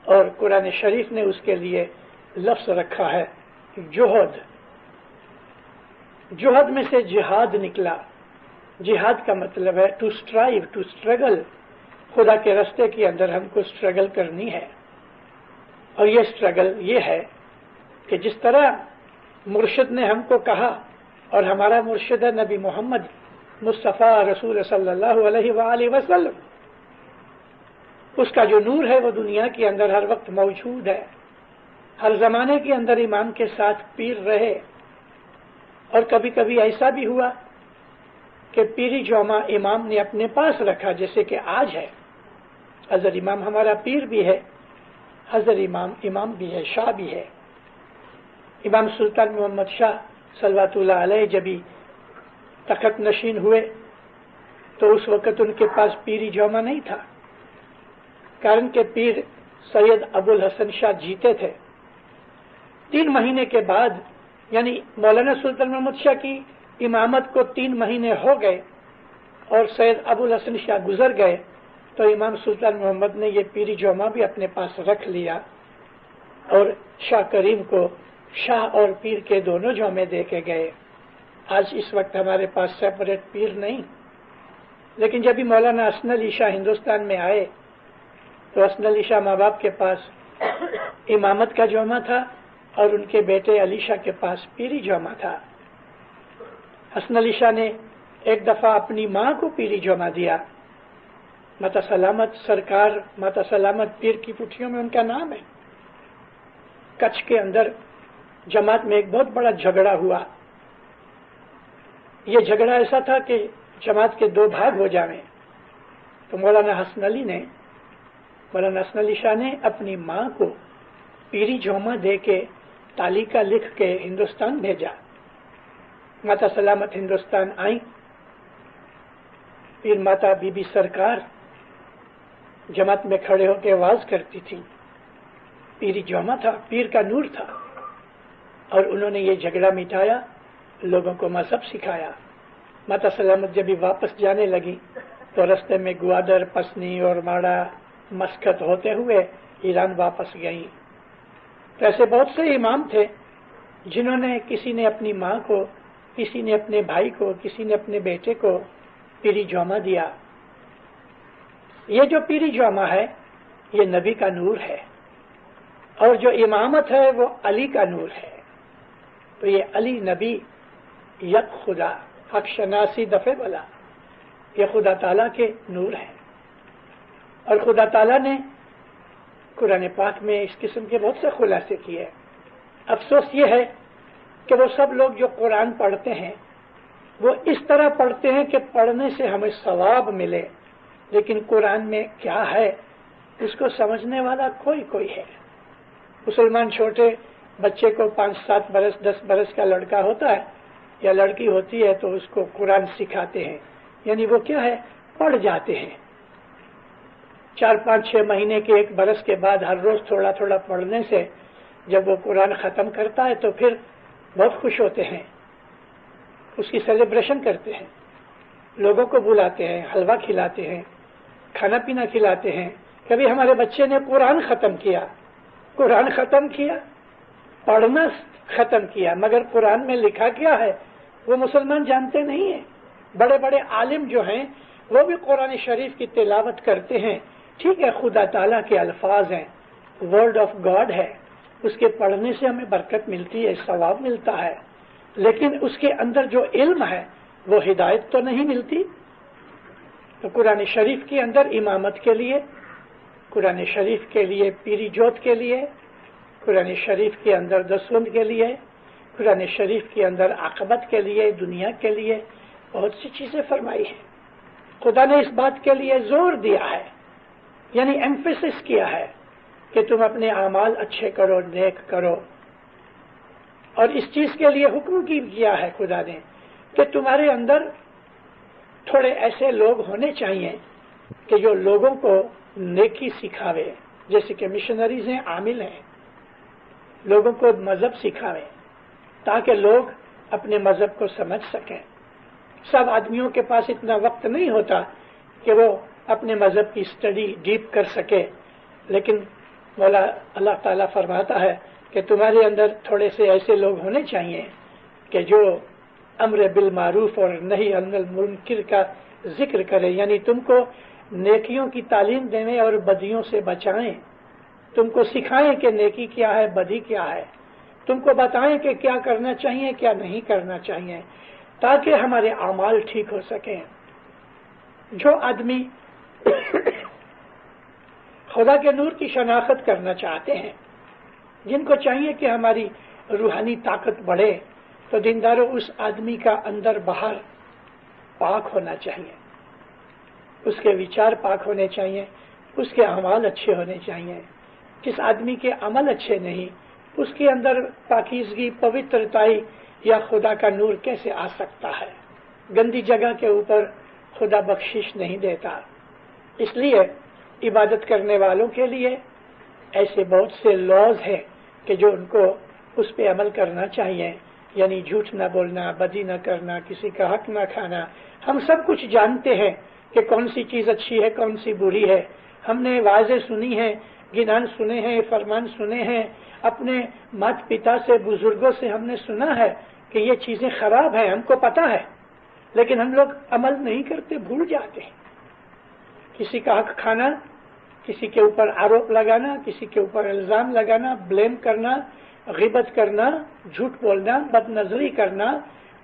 اور قرآن شریف نے اس کے لیے لفظ رکھا ہے جوہد. جوہد میں سے جہاد نکلا. جہاد کا مطلب ہے ٹو اسٹرائیو, ٹو اسٹرگل. خدا کے رستے کے اندر ہم کو اسٹرگل کرنی ہے. اور یہ اسٹرگل یہ ہے کہ جس طرح مرشد نے ہم کو کہا, اور ہمارا مرشد ہے نبی محمد مصطفیٰ رسول صلی اللہ علیہ وآلہ وسلم, اس کا جو نور ہے وہ دنیا کے اندر ہر وقت موجود ہے. ہر زمانے کے اندر امام کے ساتھ پیر رہے. اور کبھی کبھی ایسا بھی ہوا کہ پیری جوما امام نے اپنے پاس رکھا, جیسے کہ آج ہے. حضرت امام ہمارا پیر بھی ہے, حضرت امام بھی ہے, شاہ بھی ہے. امام سلطان محمد شاہ صلوات اللہ علیہ جب تخت نشین ہوئے تو اس وقت ان کے پاس پیری جوما نہیں تھا, کارن کہ پیر سید ابو الحسن شاہ جیتے تھے. 3 مہینے کے بعد, یعنی مولانا سلطان محمد شاہ کی امامت کو 3 مہینے ہو گئے اور سید ابو الحسن شاہ گزر گئے, تو امام سلطان محمد نے یہ پیری جوما بھی اپنے پاس رکھ لیا اور شاہ کریم کو شاہ اور پیر کے دونوں جومے دے کے گئے. آج اس وقت ہمارے پاس سیپریٹ پیر نہیں, لیکن جب بھی مولانا حسن علی شاہ ہندوستان میں آئے تو حسن علی شاہ ماں باپ کے پاس امامت کا جوما تھا اور ان کے بیٹے علی شاہ کے پاس پیری جوما تھا. حسن علی شاہ نے ایک دفعہ اپنی ماں کو پیری جوما دیا. ماتا سلامت سرکار, ماتا سلامت پیر کی پٹھیوں میں ان کا نام ہے. کچھ کے اندر جماعت میں ایک بہت بڑا جھگڑا ہوا. یہ جھگڑا ایسا تھا کہ جماعت کے 2 بھاگ ہو جائیں. تو مولانا حسن علی شاہ نے اپنی ماں کو پیری جوما دے کے تالیکہ لکھ کے ہندوستان بھیجا. ماتا سلامت ہندوستان آئیں. پیر ماتا بی بی سرکار جماعت میں کھڑے ہو کے آواز کرتی تھی. پیری جوما تھا, پیر کا نور تھا, اور انہوں نے یہ جھگڑا مٹایا, لوگوں کو مذہب سکھایا. ماتا سلامت جب بھی واپس جانے لگی تو رستے میں گوادر, پسنی اور ماڑا, مسکت ہوتے ہوئے ایران واپس گئیں. تو ایسے بہت سے امام تھے جنہوں نے, کسی نے اپنی ماں کو, کسی نے اپنے بھائی کو, کسی نے اپنے بیٹے کو پیری جوما دیا. یہ جو پیری جوما ہے یہ نبی کا نور ہے, اور جو امامت ہے وہ علی کا نور ہے. تو یہ علی نبی, یک خدا, حق شناسی دفع بلا, یہ خدا تعالیٰ کے نور ہے. اور خدا تعالیٰ نے قرآن پاک میں اس قسم کے بہت سے خلاصے کیے. افسوس یہ ہے کہ وہ سب لوگ جو قرآن پڑھتے ہیں وہ اس طرح پڑھتے ہیں کہ پڑھنے سے ہمیں ثواب ملے, لیکن قرآن میں کیا ہے اس کو سمجھنے والا کوئی ہے. مسلمان چھوٹے بچے کو 5-7 برس 10 برس کا لڑکا ہوتا ہے یا لڑکی ہوتی ہے تو اس کو قرآن سکھاتے ہیں, یعنی وہ کیا ہے, پڑھ جاتے ہیں. 4-5-6 مہینے کے 1 برس کے بعد ہر روز تھوڑا تھوڑا پڑھنے سے جب وہ قرآن ختم کرتا ہے تو پھر بہت خوش ہوتے ہیں, اس کی سیلیبریشن کرتے ہیں, لوگوں کو بلاتے ہیں, حلوہ کھلاتے ہیں, کھانا پینا کھلاتے ہیں. کبھی ہمارے بچے نے قرآن ختم کیا, پڑھنا ختم کیا, مگر قرآن میں لکھا کیا ہے وہ مسلمان جانتے نہیں ہیں. بڑے بڑے عالم جو ہیں وہ بھی قرآن شریف کی تلاوت کرتے ہیں. ٹھیک ہے, خدا تعالیٰ کے الفاظ ہیں, ورڈ آف گاڈ ہے, اس کے پڑھنے سے ہمیں برکت ملتی ہے, ثواب ملتا ہے, لیکن اس کے اندر جو علم ہے وہ ہدایت تو نہیں ملتی. تو قرآن شریف کے اندر امامت کے لیے कुरान शरीफ के लिए, पीरी जोत के लिए, कुरान शरीफ के अंदर दसवंद के लिए, कुरान शरीफ के अंदर आकबत के लिए, दुनिया के लिए बहुत सी चीजें फरमाई है। खुदा ने इस बात के लिए जोर दिया है, यानी एम्फेसिस किया है कि तुम अपने आमाल अच्छे करो, नेक करो। और इस चीज के लिए हुक्म किया है खुदा ने कि तुम्हारे अंदर थोड़े ऐसे लोग होने चाहिए कि जो लोगों को नेकी सिखावे, जैसे कि मिशनरीज हैं, आमिल हैं, लोगों को मजहब सिखावे ताकि लोग अपने मजहब को समझ सकें। सब आदमियों के पास इतना वक्त नहीं होता कि वो अपने मजहब की स्टडी डीप कर सके, लेकिन मौला अल्लाह ताला फरमाता है कि तुम्हारे अंदर थोड़े से ऐसे लोग होने चाहिए कि जो अम्र बिल मारूफ और नहीं अनिल मुनकिर का जिक्र करें, यानी तुमको नेकियों की तालीम देने और बदियों से बचाएं, तुमको सिखाएं कि नेकी क्या है, बदी क्या है, तुमको बताएं कि क्या करना चाहिए, क्या नहीं करना चाहिए, ताकि हमारे आमाल ठीक हो सकें। जो आदमी खुदा के नूर की शनाख्त करना चाहते हैं, जिनको चाहिए कि हमारी रूहानी ताकत बढ़े, तो दीनदारों उस आदमी का अंदर बाहर पाक होना चाहिए, उसके विचार पाक होने चाहिए, उसके अमाल अच्छे होने चाहिए। जिस आदमी के अमल अच्छे नहीं, उसके अंदर पाकीज़गी, पवित्रताई या खुदा का नूर कैसे आ सकता है? गंदी जगह के ऊपर खुदा बख्शिश नहीं देता। इसलिए इबादत करने वालों के लिए ऐसे बहुत से लॉज हैं कि जो उनको उस पे अमल करना चाहिए, यानी झूठ न बोलना, बदी न करना, किसी का हक न खाना। हम सब कुछ जानते हैं कि कौन सी चीज अच्छी है, कौन सी बुरी है। हमने वाज़ें सुनी है, गिनान सुने हैं, फरमान सुने हैं, अपने माता पिता से, बुजुर्गों से हमने सुना है कि ये चीजें खराब है, हमको पता है, लेकिन हम लोग अमल नहीं करते, भूल जाते हैं। किसी का हक खाना, किसी के ऊपर आरोप लगाना, किसी के ऊपर इल्जाम लगाना, ब्लेम करना, गिबत करना, झूठ बोलना, बदनजरी करना,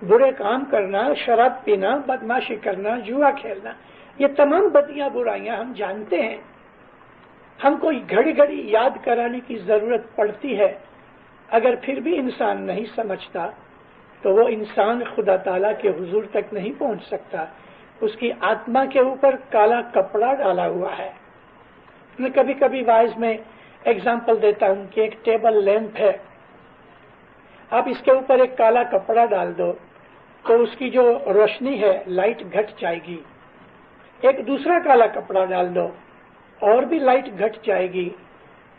बुरे काम करना, शराब पीना, बदमाशी करना, जुआ खेलना, ये तमाम बदियां बुराइयां हम जानते हैं। हमको घड़ी घड़ी याद कराने की जरूरत पड़ती है। अगर फिर भी इंसान नहीं समझता तो वो इंसान खुदा ताला के हुजूर तक नहीं पहुंच सकता। उसकी आत्मा के ऊपर काला कपड़ा डाला हुआ है। मैं कभी कभी वाइज में एग्जाम्पल देता हूं कि एक टेबल लैंप है, आप इसके ऊपर एक काला कपड़ा डाल दो तो उसकी जो रोशनी है, लाइट घट जाएगी। एक दूसरा काला कपड़ा डाल दो और भी लाइट घट जाएगी।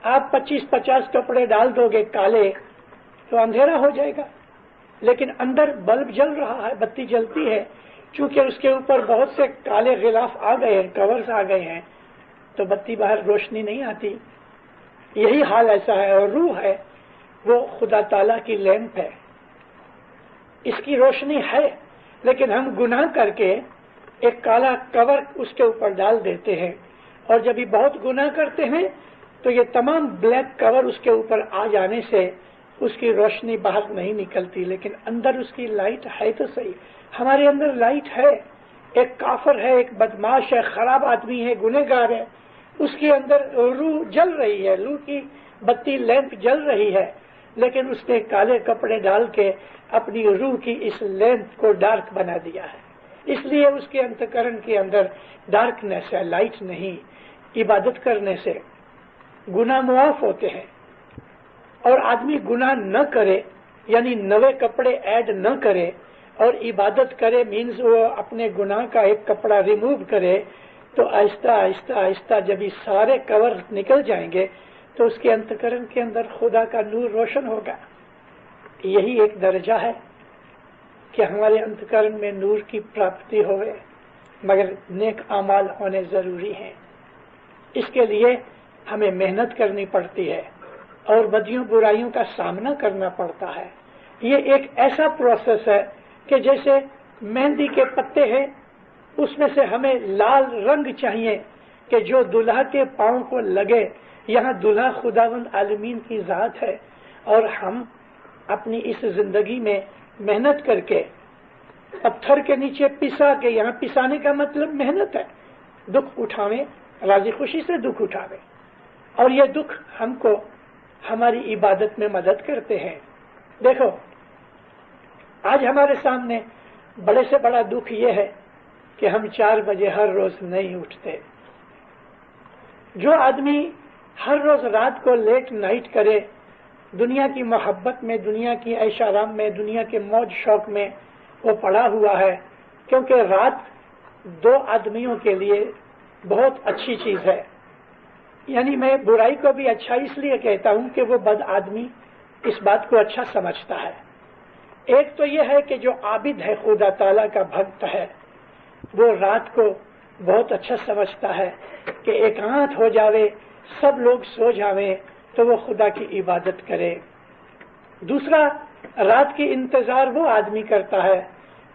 आप 25-50 कपड़े डाल दोगे काले तो अंधेरा हो जाएगा, लेकिन अंदर बल्ब जल रहा है, बत्ती जलती है। चूंकि उसके ऊपर बहुत से काले गिलाफ आ गए हैं, कवर्स आ गए हैं, तो बत्ती बाहर रोशनी नहीं आती। यही हाल ऐसा है। और रूह है, वो खुदा ताला की लैंप है, इसकी रोशनी है, लेकिन हम गुनाह करके एक काला कवर उसके ऊपर डाल देते हैं, और जब ये बहुत गुनाह करते हैं तो ये तमाम ब्लैक कवर उसके ऊपर आ जाने से उसकी रोशनी बाहर नहीं निकलती, लेकिन अंदर उसकी लाइट है तो सही। हमारे अंदर लाइट है। एक काफर है, एक बदमाश है, खराब आदमी है, गुनहगार है, उसके अंदर रूह जल रही है, रूह की बत्ती लैंप जल रही है, लेकिन उसने काले कपड़े डाल के अपनी रूह की इस लैंप को डार्क बना दिया है। इसलिए उसके अंतःकरण के अंदर डार्कनेस है, लाइट नहीं। इबादत करने से गुनाह मुआफ होते हैं, और आदमी गुनाह न करे, यानी नए कपड़े ऐड न करे और इबादत करे, मीन्स वो अपने गुनाह का एक कपड़ा रिमूव करे, तो आहिस्ता आहिस्ता आहिस्ता जब ये सारे कवर निकल जाएंगे तो उसके अंतःकरण के अंदर खुदा का नूर रोशन होगा। यही एक दर्जा है कि हमारे अंतःकरण में नूर की प्राप्ति होवे, मगर नेक आमाल होने जरूरी हैं। इसके लिए हमें मेहनत करनी पड़ती है और बदियों बुराइयों का सामना करना पड़ता है। ये एक ऐसा प्रोसेस है कि जैसे मेहंदी के पत्ते हैं, उसमें से हमें लाल रंग चाहिए कि जो दुल्हा के पांव को लगे। यहाँ दुल्हा खुदावंद आलमीन की जात है, और हम अपनी इस जिंदगी में मेहनत करके पत्थर के नीचे पिसा के, यहाँ पिसाने का मतलब मेहनत है, दुख उठावे, राजी खुशी से दुख उठावे, اور ये दुख हमको हमारी इबादत में मदद करते हैं। देखो, आज हमारे सामने बड़े से बड़ा दुख ये है कि हम 4 बजे हर रोज नहीं उठते। जो आदमी हर रोज रात को लेट नाइट करे, दुनिया की मोहब्बत में, दुनिया की ऐश आराम में, दुनिया के मौज शौक में वो पड़ा हुआ है, क्योंकि रात 2 आदमियों के लिए बहुत अच्छी चीज है। यानी मैं बुराई को भी अच्छा इसलिए कहता हूं कि वो बद आदमी इस बात को अच्छा समझता है। एक तो ये है कि जो आबिद है, खुदा ताला का भक्त है, वो रात को बहुत अच्छा समझता है कि एकांत हो जावे, सब लोग सो जावे तो वो खुदा की इबादत करे। दूसरा, रात की इंतजार वो आदमी करता है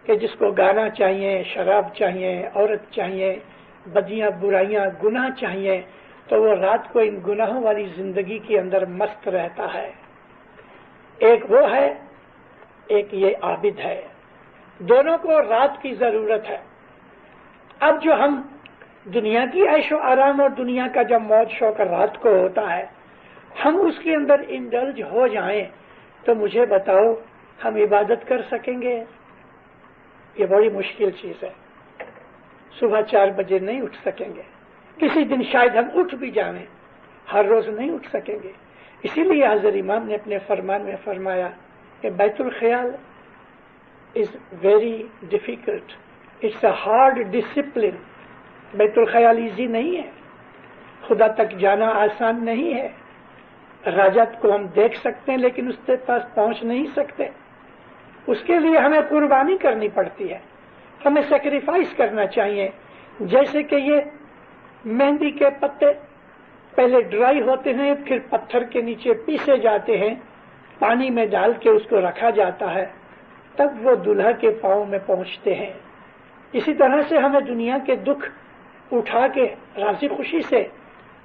कि जिसको गाना चाहिए, शराब चाहिए, औरत चाहिए, बदियां बुराइयां गुनाह चाहिए, तो वो रात को इन गुनाहों वाली जिंदगी के अंदर मस्त रहता है। एक वो है, एक ये आबिद है। दोनों को रात की जरूरत है। अब जो हम दुनिया की ऐशो आराम और दुनिया का जब मौज शौक रात को होता है, हम उसके अंदर इंडल्ज हो जाएं, तो मुझे बताओ हम इबादत कर सकेंगे? ये बड़ी मुश्किल चीज है। सुबह 4 बजे नहीं उठ सकेंगे। किसी दिन शायद हम उठ भी जाएं, हर रोज नहीं उठ सकेंगे। इसीलिए हज़रत इमाम ने अपने फरमान में फरमाया कि बैतुल ख्याल is very difficult, it's a hard discipline. Betul ख्याल इजी नहीं है, खुदा तक जाना आसान नहीं है। राजा को हम देख सकते हैं लेकिन उसके पास पहुंच नहीं सकते। उसके लिए हमें कुर्बानी करनी पड़ती है, हमें सेक्रीफाइस करना चाहिए। जैसे कि ये मेहंदी के पत्ते पहले ड्राई होते हैं, फिर पत्थर के नीचे पीसे जाते हैं, पानी में डाल के उसको रखा जाता है, तब वो दूल्हा के पांव में पहुंचते हैं। इसी तरह से हमें दुनिया के दुख उठा के राजी खुशी से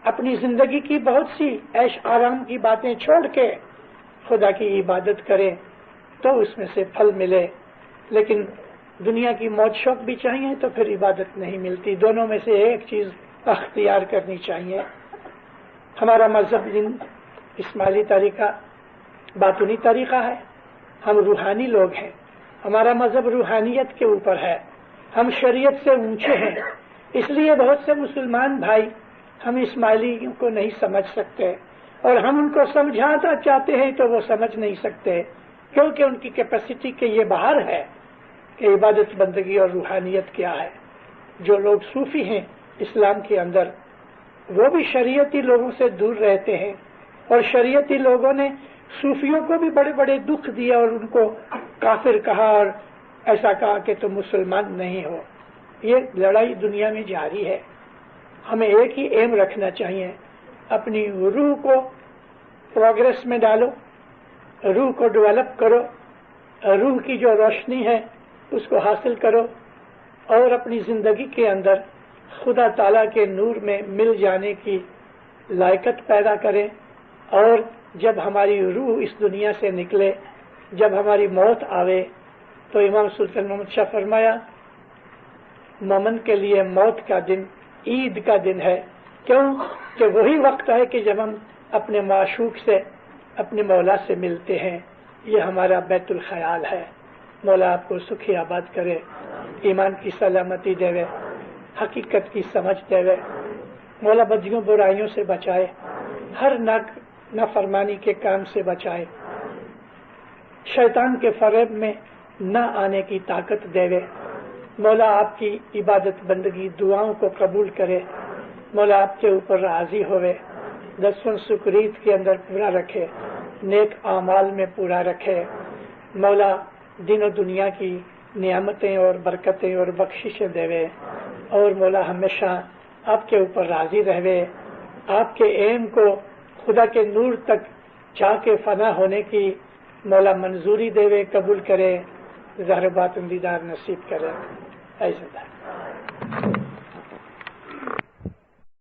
अपनी जिंदगी की बहुत सी ऐश आराम की बातें छोड़ के खुदा की इबादत करें तो उसमें से फल मिले। लेकिन दुनिया की मौज शौक भी चाहिए तो फिर इबादत नहीं मिलती। दोनों में से एक चीज अख्तियार करनी चाहिए। हमारा मजहब दिन इस्माइली तरीका, बातूनी तरीका है। हम रूहानी लोग हैं, हमारा मजहब रूहानियत के ऊपर है, हम शरीयत से ऊंचे हैं। इसलिए बहुत से मुसलमान भाई हम इस्माइलियों को नहीं समझ सकते, और हम उनको समझाना चाहते हैं तो वो समझ नहीं सकते, क्योंकि उनकी कैपेसिटी के ये बाहर है कि इबादत बंदगी और रूहानियत क्या है। जो लोग सूफी हैं इस्लाम के अंदर, वो भी शरीयती लोगों से दूर रहते हैं, और शरीयती लोगों ने सूफियों को भी बड़े बड़े दुख दिए और उनको काफिर कहा और ऐसा कहा कि तुम मुसलमान नहीं हो। ये लड़ाई दुनिया में जारी है। हमें एक ही एम रखना चाहिए, अपनी रूह को प्रोग्रेस में डालो, रूह को डेवलप करो, रूह की जो रोशनी है उसको हासिल करो, और अपनी जिंदगी के अंदर खुदा ताला के नूर में मिल जाने की लायकत पैदा करें। और जब हमारी रूह इस दुनिया से निकले, जब हमारी मौत आवे, तो इमाम सुल्तान मोहम्मद शाह फरमाया, मोमन के लिए मौत का दिन ईद का दिन है। क्यों? कि वही वक्त है कि जब हम अपने माशूक से, अपने मौला से मिलते हैं। ये हमारा बैतुल ख्याल है। मौला आपको सुखी आबाद करे, ईमान की सलामती देवे, हकीकत की समझ देवे। मौला बदियों बुराइयों से बचाए, हर नाफरमानी के काम से बचाए, शैतान के फरेब में न आने की ताकत देवे। मौला आपकी इबादत बंदगी दुआओं को कबूल करे। मौला आपके ऊपर राजी होवे, दसवन सुकरीत के अंदर पूरा रखे, नेक आमाल में पूरा रखे। मौला दिनों दुनिया की नियामतें और बरकतें और बख्शिशें देवे, और मौला हमेशा आपके ऊपर राजी रहवे। आपके एम को खुदा के नूर तक जाके फना होने की मौला मंजूरी देवे, कबूल करे, ज़ाहिर बातिन दीदार नसीब करे। ऐसा